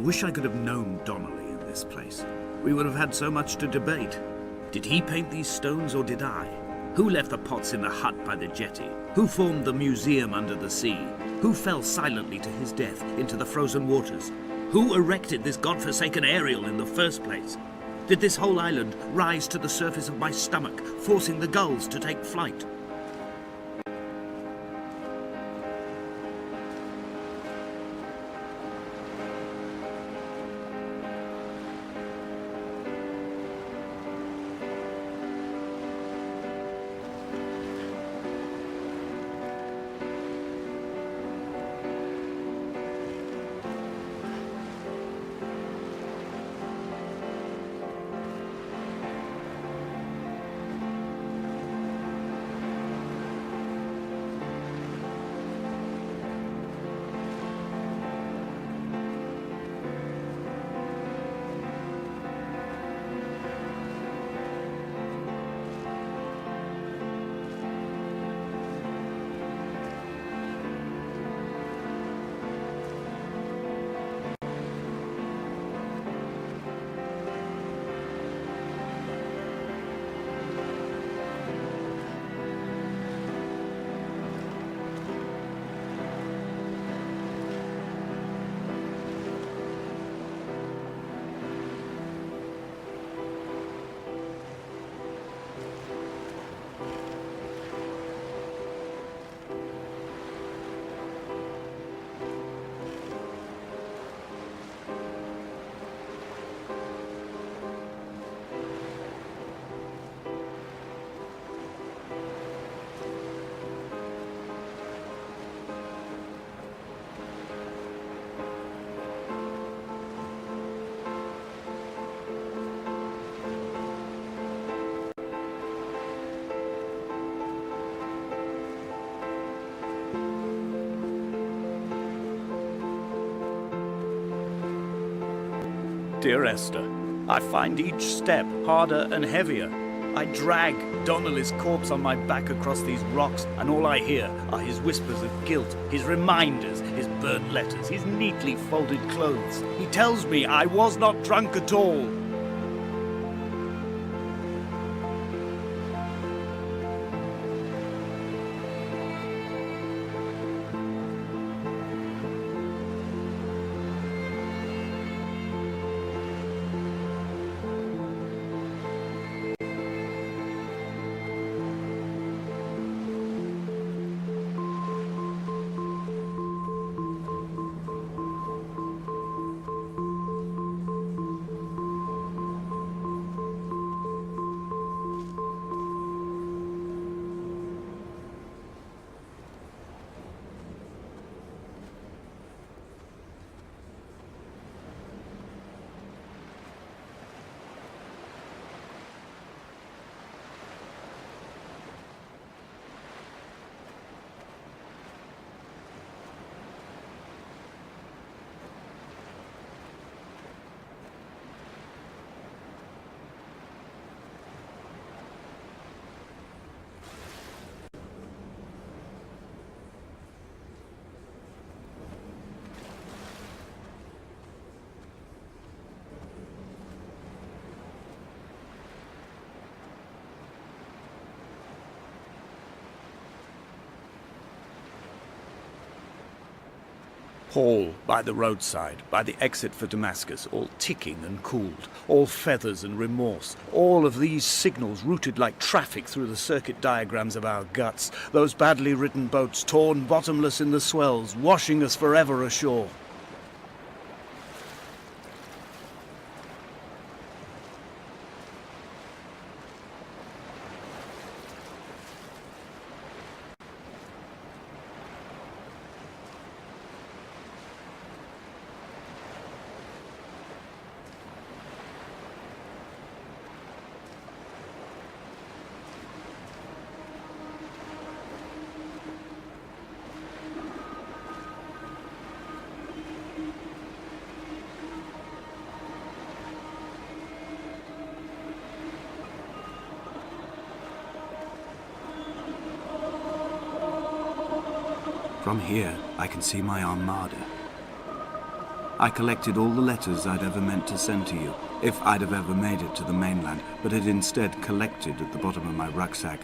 wish I could have known Donnelly in this place. We would have had so much to debate. Did he paint these stones, or did I? Who left the pots in the hut by the jetty? Who formed the museum under the sea? Who fell silently to his death into the frozen waters? Who erected this godforsaken aerial in the first place? Did this whole island rise to the surface of my stomach, forcing the gulls to take flight? Dear Esther, I find each step harder and heavier. I drag Donnelly's corpse on my back across these rocks, and all I hear are his whispers of guilt, his reminders, his burnt letters, his neatly folded clothes. He tells me I was not drunk at all. Hall by the roadside, by the exit for Damascus, all ticking and cooled, all feathers and remorse, all of these signals routed like traffic through the circuit diagrams of our guts, those badly written boats torn bottomless in the swells, washing us forever ashore. From here, I can see my armada. I collected all the letters I'd ever meant to send to you, if I'd have ever made it to the mainland, but had instead collected at the bottom of my rucksack,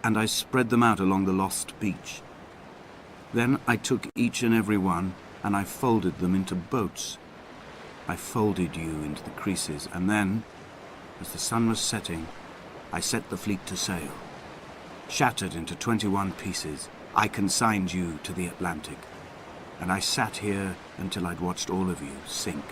and I spread them out along the lost beach. Then I took each and every one, and I folded them into boats. I folded you into the creases, and then, as the sun was setting, I set the fleet to sail. Shattered into 21 pieces, I consigned you to the Atlantic, and I sat here until I'd watched all of you sink.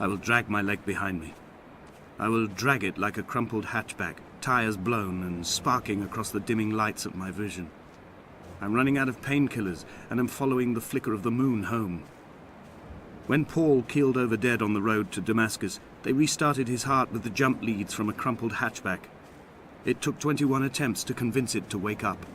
I will drag my leg behind me. I will drag it like a crumpled hatchback, tires blown and sparking across the dimming lights of my vision. I'm running out of painkillers and am following the flicker of the moon home. When Paul keeled over dead on the road to Damascus, they restarted his heart with the jump leads from a crumpled hatchback. It took 21 attempts to convince it to wake up.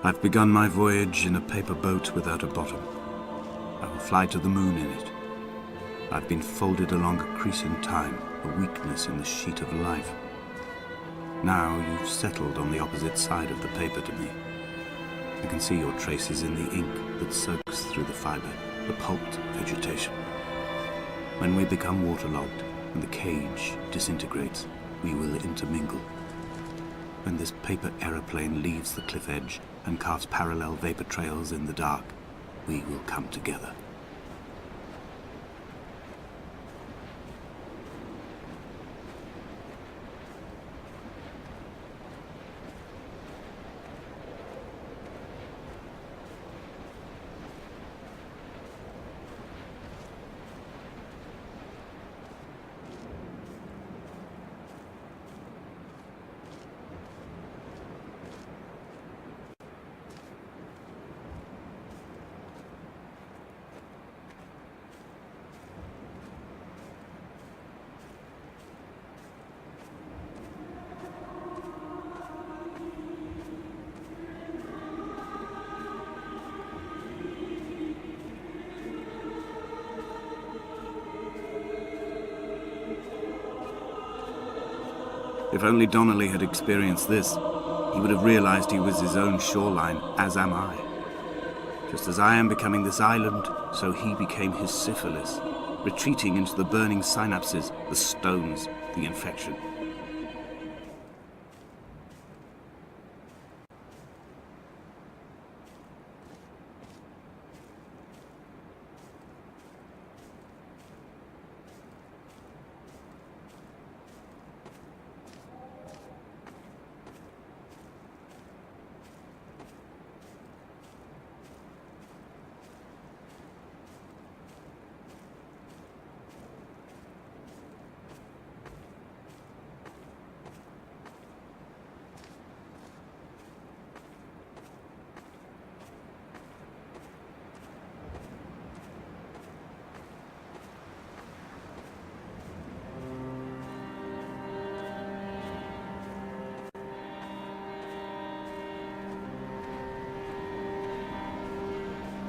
I've begun my voyage in a paper boat without a bottom. I will fly to the moon in it. I've been folded along a crease in time, a weakness in the sheet of life. Now you've settled on the opposite side of the paper to me. I can see your traces in the ink that soaks through the fiber, the pulped vegetation. When we become waterlogged and the cage disintegrates, we will intermingle. When this paper aeroplane leaves the cliff edge and carves parallel vapor trails in the dark, we will come together. If only Donnelly had experienced this, he would have realized he was his own shoreline, as am I. Just as I am becoming this island, so he became his syphilis, retreating into the burning synapses, the stones, the infection.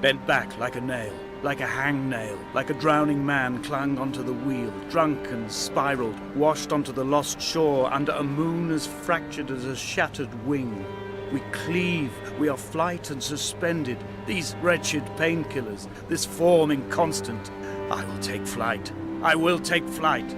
Bent back like a nail, like a hangnail, like a drowning man clung onto the wheel, drunk and spiraled, washed onto the lost shore under a moon as fractured as a shattered wing. We cleave, we are flight and suspended, these wretched painkillers, this form inconstant. I will take flight. I will take flight.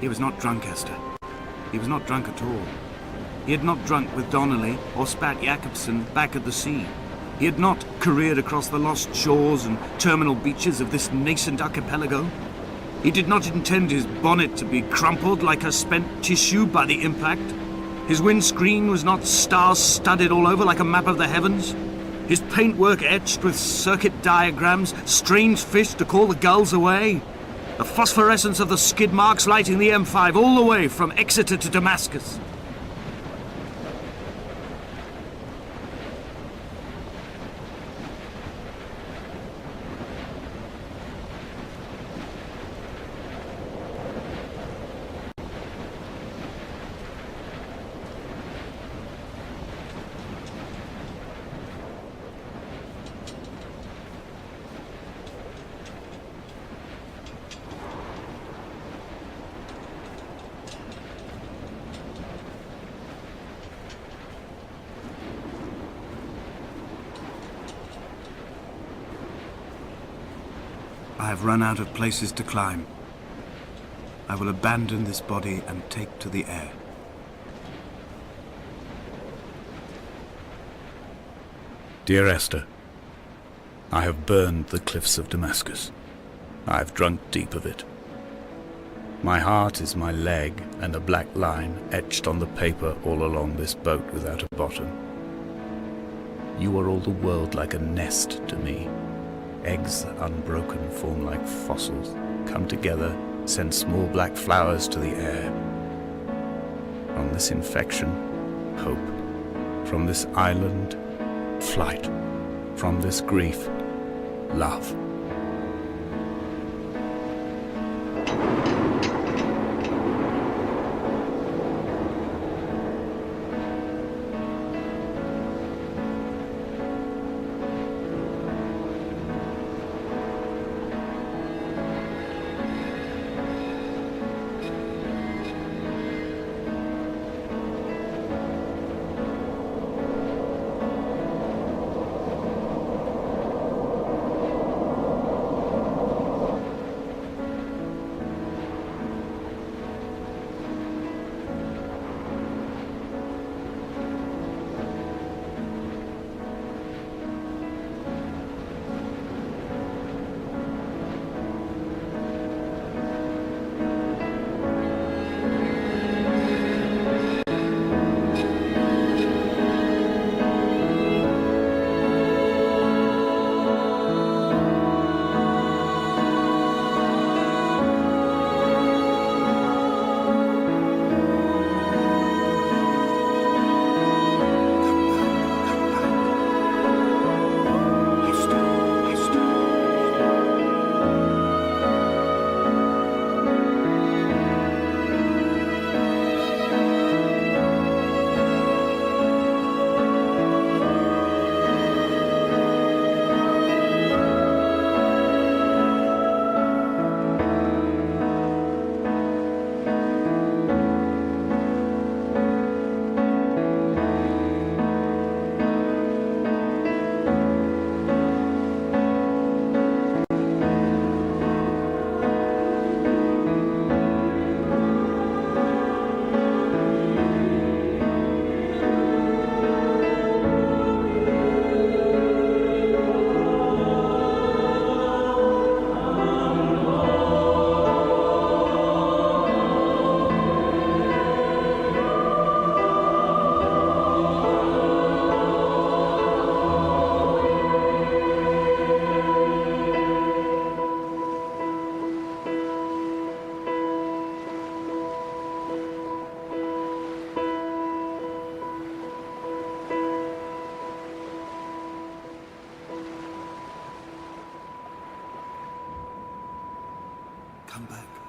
He was not drunk, Esther. He was not drunk at all. He had not drunk with Donnelly or spat Jakobsen back at the sea. He had not careered across the lost shores and terminal beaches of this nascent archipelago. He did not intend his bonnet to be crumpled like a spent tissue by the impact. His windscreen was not star-studded all over like a map of the heavens. His paintwork etched with circuit diagrams, strange fish to call the gulls away. The phosphorescence of the skid marks lighting the M5 all the way from Exeter to Damascus. I have run out of places to climb. I will abandon this body and take to the air. Dear Esther, I have burned the cliffs of Damascus. I have drunk deep of it. My heart is my leg and a black line etched on the paper all along this boat without a bottom. You are all the world like a nest to me. Eggs unbroken form like fossils, come together, send small black flowers to the air. On this infection, hope. From this island, flight. From this grief, love. Come back.